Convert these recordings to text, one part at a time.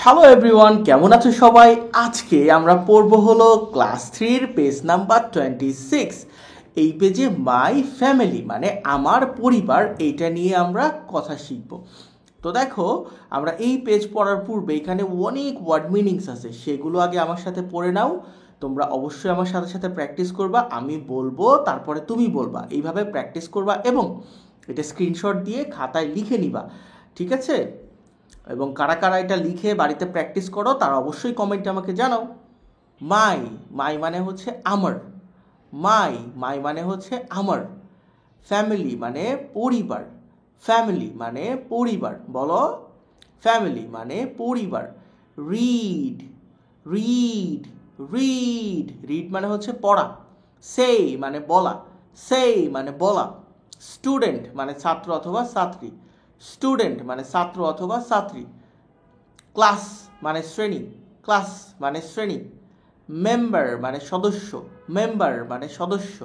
Hello everyone, কেমন আছো সবাই? আজকে আমরা পড়ব হলো ক্লাস 3 পেজ নাম্বার 26। এই পেজে মাই ফ্যামিলি মানে আমার পরিবার, এইটা নিয়ে আমরা কথা শিখব। তো দেখো, আমরা এই পেজ পড়ার পূর্বে এখানে অনেক ওয়ার্ড মিনিংস আছে, সেগুলো আগে আমার সাথে পড়ে নাও। তোমরা অবশ্যই আমার সাথে সাথে প্র্যাকটিস করবা, আমি বলবো তারপরে তুমি বলবা, এইভাবে প্র্যাকটিস করবা এবং এটা স্ক্রিনশট দিয়ে খাতায় লিখে নিবা, ঠিক আছে? এবং কারা কারা এটা লিখে বাড়িতে প্র্যাকটিস করো তারা অবশ্যই কমেন্টে আমাকে জানাও। মাই, মাই মানে হচ্ছে আমার। মাই, মাই মানে হচ্ছে আমার। ফ্যামিলি মানে পরিবার। ফ্যামিলি মানে পরিবার, বলো। ফ্যামিলি মানে পরিবার। রিড, রিড, রিড, রিড মানে হচ্ছে পড়া। সেই মানে বলা, সেই মানে বলা। স্টুডেন্ট মানে ছাত্র অথবা ছাত্রী। স্টুডেন্ট মানে ছাত্র অথবা ছাত্রী। ক্লাস মানে শ্রেণী, ক্লাস মানে শ্রেণী। মেম্বার মানে সদস্য, মেম্বার মানে সদস্য।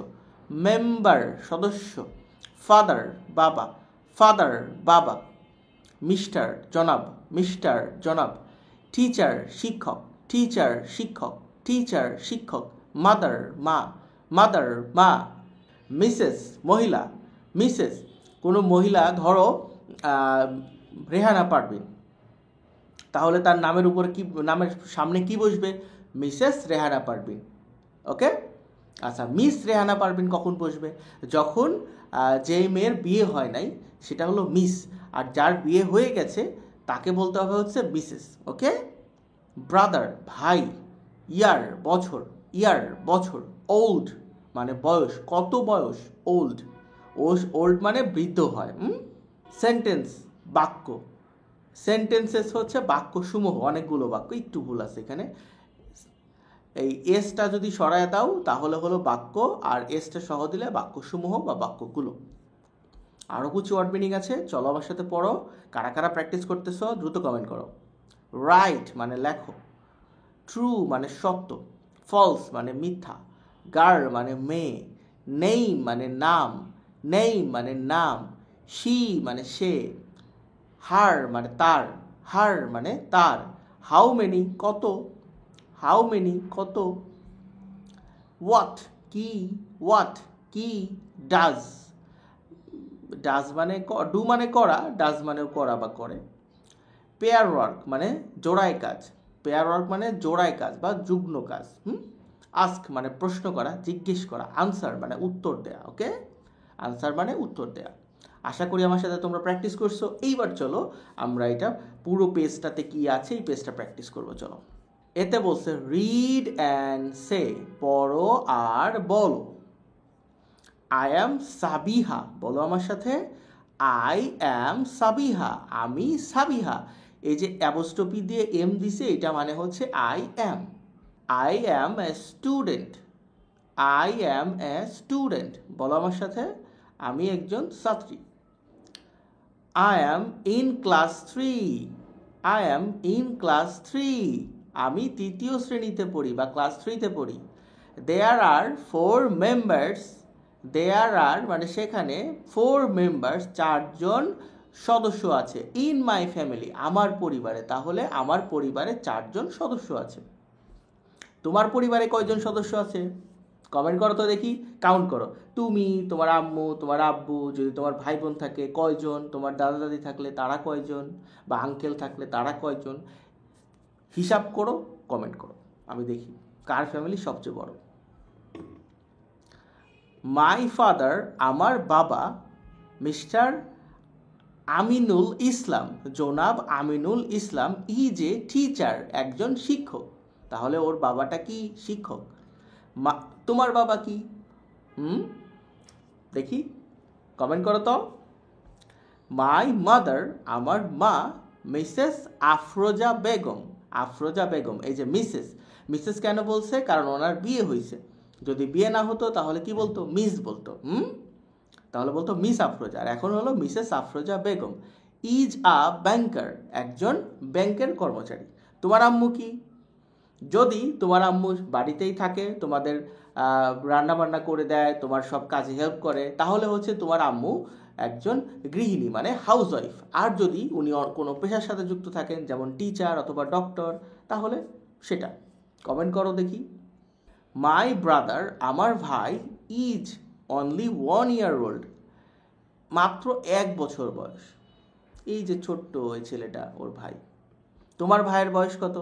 মেম্বার সদস্য। ফাদার বাবা, ফাদার বাবা। মিস্টার জনাব, মিস্টার জনাব। টিচার শিক্ষক, টিচার শিক্ষক, টিচার শিক্ষক। মাদার মা, মাদার মা। মিসেস মহিলা, মিসেস কোনো মহিলা, ধরো রেহানা পারভিন, তাহলে তার নামের উপর কি, নামের সামনে কি বসবে? মিসেস রেহানা পারভিন। ওকে, আচ্ছা, মিস রেহানা পারভিন কখন বসবে? যখন যে মেয়ের বিয়ে হয় নাই সেটা হলো মিস, আর যার বিয়ে হয়ে গেছে তাকে বলতে হবে হচ্ছে মিসেস। ওকে। ব্রাদার ভাই। ইয়ার বছর, ইয়ার বছর। ওল্ড মানে বয়স, কত বয়স? ওল্ড, ওল্ড মানে বৃদ্ধ হয়। সেন্টেন্স বাক্য। সেন্টেন্সেস হচ্ছে বাক্য সমূহ, অনেকগুলো বাক্য, একটু ভুল আছে এখানে। এই এসটা যদি সরায় দাও তাহলে হলো বাক্য, আর এসটা সহ দিলে বাক্য সমূহ বা বাক্যগুলো। আরও কিছু ওয়ার্ড মিনিং আছে, চলো আমার সাথে পড়ো। কারা কারা প্র্যাকটিস করতেছো দ্রুত কমেন্ট করো। রাইট মানে লেখো। ট্রু মানে সত্য। ফলস মানে মিথ্যা। গার্ল মানে মেয়ে। নেইম মানে নাম, নেইম মানে নাম। শি মানে সে। হার মানে তার, হার মানে তার। হাউ মেনি কত, হাউ মেনি কত। হোয়াট কি, হোয়াট কি। ডাজ, ডাজ মানে ডু মানে করা, ডাজ মানেও করা বা করে। পেয়ার ওয়ার্ক মানে জোড়ায় কাজ, পেয়ার ওয়ার্ক মানে জোড়ায় কাজ বা যুগ্ম কাজ। আস্ক মানে প্রশ্ন করা, জিজ্ঞেস করা। আনসার মানে উত্তর দেয়া। ওকে, আনসার মানে উত্তর দেয়া। আশা করি আমার সাথে তোমরা প্র্যাকটিস করছো। এইবার চলো আমরা এটা পুরো পেজটাতে কি আছে এই পেজটা প্র্যাকটিস করবো। চলো, এতে বলছে রিড অ্যান্ড সে, পড়ো আর বলো। আই অ্যাম সাবিহা, বলো আমার সাথে। আই অ্যাম সাবিহা, আমি সাবিহা। এই যে অ্যাপোস্ট্রফি দিয়ে এম দিছে, এটা মানে হচ্ছে I am. I am a student, I am a student, বলো আমার সাথে। আমি একজন ছাত্রী। I am in class 3, I am in class 3, আমি তৃতীয় শ্রেণীতে পড়ি বা ক্লাস 3তে পড়ি। দেয়ার আর 4 মেম্বার্স, দেয়ার আর মানে সেখানে 4 মেম্বার্স, 4জন সদস্য আছে। ইন মাই ফ্যামিলি আমার পরিবারে, তাহলে আমার পরিবারে 4জন সদস্য আছে। তোমার পরিবারে কয়জন সদস্য আছে? কমেন্ট করো তো দেখি, কাউন্ট করো। তুমি, তোমার আম্মু, তোমার আব্বু, যদি তোমার ভাই বোন থাকে কয়জন, তোমার দাদা দাদি থাকলে তারা কয়জন, বা আঙ্কেল থাকলে তারা কয়জন, হিসাব করো, কমেন্ট করো, আমি দেখি কার ফ্যামিলি সবচেয়ে বড়। মাই ফাদার আমার বাবা, মিস্টার আমিনুল ইসলাম, জনাব Aminul Islam, is a teacher একজন শিক্ষক। তাহলে ওর বাবাটা কি? শিক্ষক। তোমার বাবা কি? দেখি, কমেন্ট করো তো। মাই মাদার আমার মা, মিসেস আফরোজা বেগম, আফরোজা বেগম। এই যে মিসেস, মিসেস কেন বলছে? কারণ ওনার বিয়ে হয়েছে। যদি বিয়ে না হতো তাহলে কি বলতো? মিস বলতো। তাহলে বলতো মিস আফরোজা, আর এখন হলো Mrs Afroza Begum. Is a banker একজন ব্যাংকের কর্মচারী। তোমার আম্মু কি? যদি তোমার আম্মু বাড়িতেই থাকে, তোমাদের রান্না বান্না করে দেয়, তোমার সব কাজে হেল্প করে, তাহলে হচ্ছে তোমার আম্মু একজন গৃহিণী মানে হাউসওয়াইফ। আর যদি উনি কোনো পেশার সাথে যুক্ত থাকেন, যেমন টিচার অথবা ডক্টর, তাহলে সেটা। কমেন্ট করো দেখি। মাই ব্রাদার, আমার ভাই, ইজ অনলি 1 year old, মাত্র 1 বছর বয়স। এই যে ছোট্ট ওই ছেলেটা, ওর ভাই। তোমার ভাইয়ের বয়স কত?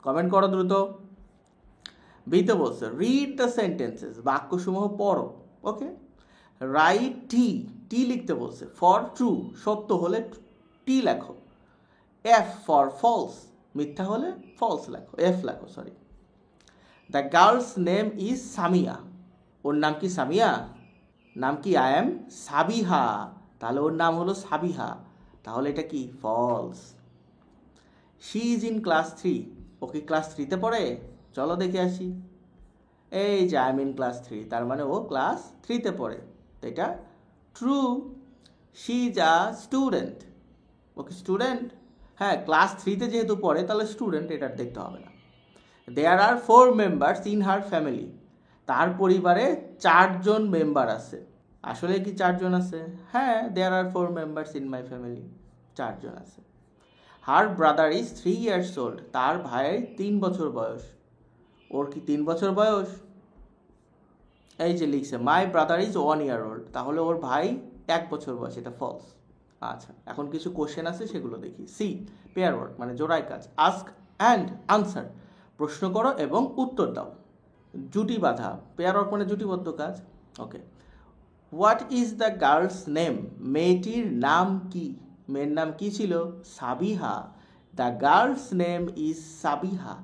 কমেন্ট করো দ্রুত। বিতে বলছে রিড দ্য সেন্টেন্সেস, বাক্যসমূহ পড়ো। ওকে, রাইট টি, টি লিখতে বলছে। ফর ট্রু, সত্য হলে টি লেখো। এফ ফর ফলস, মিথ্যা হলে ফলস লেখো, এফ লেখো, sorry. The girl's name is Samia, ওর নাম কি সামিয়া? নাম কি? আই এম সাবিহা, তাহলে ওর নাম হলো সাবিহা, তাহলে এটা কি? False. She is in class 3, ও কি ক্লাস 3-তে পড়ে? চলো দেখে আসি। এই যে আই এম ইন ক্লাস 3, তার মানে ও ক্লাস 3-তে পড়ে, তো এটা true. She is a student, ও কি স্টুডেন্ট? হ্যাঁ, ক্লাস 3-তে যেহেতু পড়ে তাহলে স্টুডেন্ট, এটা দেখতে হবে না। দেয়ার আর 4 মেম্বার্স ইন হার ফ্যামিলি, তার পরিবারে 4 জন মেম্বার আছে। আসলে কি 4 জন আছে? হ্যাঁ, দেয়ার আর 4 মেম্বার্স ইন মাই ফ্যামিলি, 4 জন আছে। Her brother is 3 years old, তার ভাইয়ের 3 বছর বয়স। ওর কি 3 বছর বয়স? এই যে লিখছে my brother is 1 year old, তাহলে ওর ভাই 1 বছর বয়স, এটা ফলস। আচ্ছা, এখন কিছু কোশ্চেন আছে, সেগুলো দেখি। সি, পেয়ার ওয়ার্ড মানে জোড়ায় কাজ। আস্ক অ্যান্ড আনসার, প্রশ্ন করো এবং উত্তর দাও। জুটি বাঁধা, পেয়ার ওয়ার্ড মানে জুটিবদ্ধ কাজ। Okay, what is the girl's name, মেয়েটির নাম কি? মেয়ের নাম কি ছিল? Sabiha. The girl's name is Sabiha.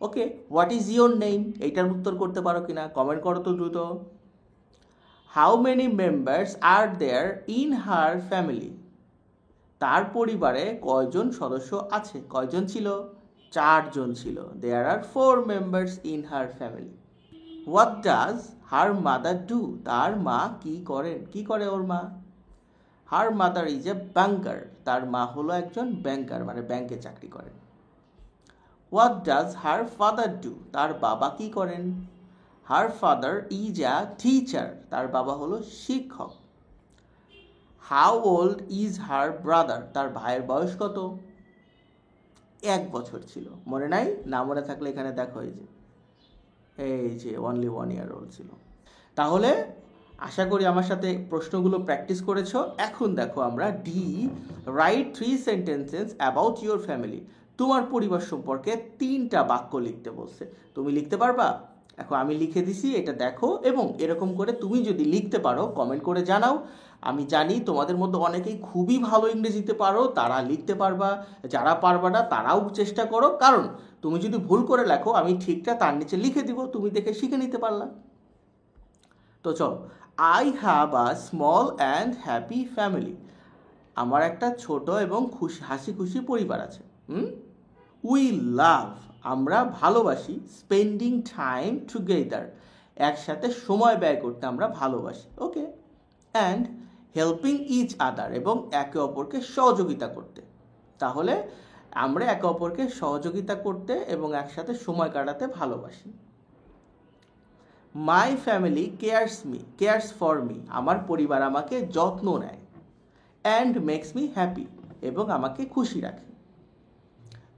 Okay, what is your name, এইটার উত্তর করতে পারো কিনা? কমেন্ট করো তো দ্রুত। How many members are there in her family, তার পরিবারে কয়জন সদস্য আছে? কয়জন ছিল? 4 জন ছিল। দেয়ার আর 4 members in her family. What does her mother do, তার মা কি করেন? কি করে ওর মা? হার মাদার ইজ এ ব্যাংকার, তার মা হলো একজন ব্যাংকার মানে ব্যাংকে চাকরি করেন। What does her father do, তার বাবা কি করেন? Her father is a teacher, তার বাবা হলো শিক্ষক। How old is her brother, তার ভাইয়ের বয়স কত? 1 বছর ছিল। মনে নাই? না মনে থাকলে এখানে দেখো, এই যে অনলি 1 year old ছিল। তাহলে আশা করি আমার সাথে প্রশ্নগুলো প্র্যাকটিস করেছো। এখন দেখো আমরা D, right 3 sentences about your family, তোমার পরিবার সম্পর্কে 3টা বাক্য লিখতে বলছে। তুমি লিখতে পারবা? এখন আমি লিখে দিছি, এটা দেখো, এবং এরকম করে তুমি যদি লিখতে পারো কমেন্ট করে জানাও। আমি জানি তোমাদের মধ্যে অনেকেই খুবই ভালো ইংরেজিতে পারো, তারা লিখতে পারবা। যারা পারবা না তারাও চেষ্টা করো, কারণ তুমি যদি ভুল করে লেখো আমি ঠিকটা তার নিচে লিখে দিব, তুমি দেখে শিখে নিতে পারলা। তো চলো, I have a small and happy family, আমার একটা ছোট এবং হাসি খুশি পরিবার আছে। উই লাভ, আমরা ভালোবাসি। স্পেন্ডিং টাইম টুগেদার, একসাথে সময় ব্যয় করতে আমরা ভালোবাসি। ওকে, অ্যান্ড হেল্পিং ইচ আদার, এবং একে অপরকে সহযোগিতা করতে। তাহলে আমরা একে অপরকে সহযোগিতা করতে এবং একসাথে সময় কাটাতে ভালোবাসি। My family cares for me, আমার পরিবার আমাকে যত্ন নেয়। অ্যান্ড মেক্স মি হ্যাপি, এবং আমাকে খুশি রাখে।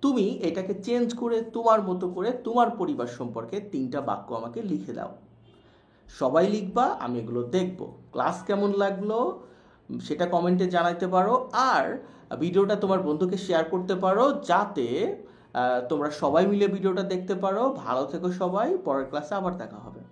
তুমি এটাকে চেঞ্জ করে তোমার মতো করে তোমার পরিবার সম্পর্কে 3টা বাক্য আমাকে লিখে দাও। সবাই লিখবা, আমি এগুলো দেখব। ক্লাস কেমন লাগলো সেটা কমেন্টে জানাতে পারো, আর ভিডিওটা তোমার বন্ধুকে শেয়ার করতে পারো, যাতে তোমরা সবাই মিলে ভিডিওটা দেখতে পারো। ভালো থেকো সবাই, পরের ক্লাসে আবার দেখা হবে।